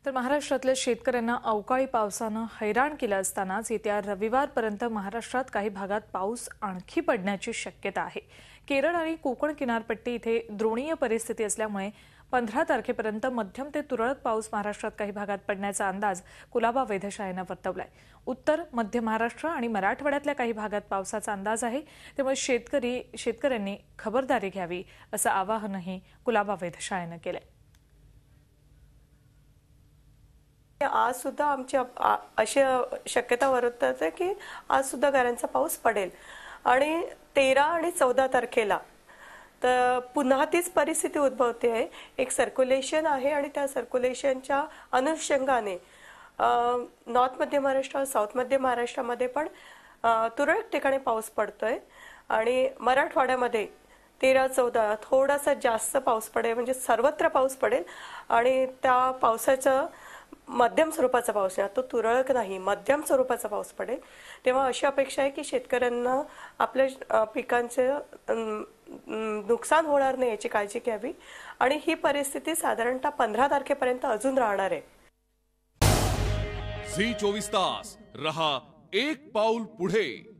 तर महाराष्ट्रातल्या शेतकऱ्यांना अवकाळी पावसानं हैराण केलं असतानाच येत्या रविवारपर्यंत महाराष्ट्रात काही भागात पाऊस आणखी पडण्याची शक्यता आहे। केरळ आणि कोकण किनारपट्टी इथे द्रोणीय परिस्थिती असल्यामुळे 15 तारखेपर्यंत मध्यम ते तुरळक पाऊस महाराष्ट्रात काही भागात पडण्याचा अंदाज कुलाबा वेधशाळेनं वर्तवलाय। उत्तर मध्य महाराष्ट्र आणि मराठवाड्यातल्या काही भागात पावसाचा अंदाज आहे, त्यामुळे शेतकऱ्यांनी खबरदारी घ्यावी असं आवाहनही कुलाबा वेधशाळेनं केलंय। आज सुद्धा आमची अशी शक्यता वर्तवत आहे की आज सुद्धा गारांचा पाऊस पडेल आणि 13 आणि 14 तारखेला तर पुन्हा तीच परिस्थिती उद्भवते आहे। एक सर्क्युलेशन आहे आणि त्या सर्क्युलेशनच्या अनुषंगाने नॉर्थ मध्य महाराष्ट्र साऊथ मध्य महाराष्ट्रामध्ये पण तुरळक ठिकाणी पाऊस पडतोय आणि मराठवाड्यामध्ये 13-14 थोडासा जास्त पाऊस पडेल, म्हणजे सर्वत्र पाऊस पडेल आणि त्या पावसाचं मध्यम स्वरूपाचा पाऊस आहे, तो तुरळक नाही, मध्यम स्वरूपाचा पाऊस पडेल। तेव्हा अशी अपेक्षा आहे की शेतकऱ्यांना आपल्या पिकांचे नुकसान होणार नाही याची काळजी घ्यावी आणि ही परिस्थिती साधारणतः 15 तारखेपर्यंत अजून राहणार आहे। झी 24 तास रहा एक पाऊल पुढे।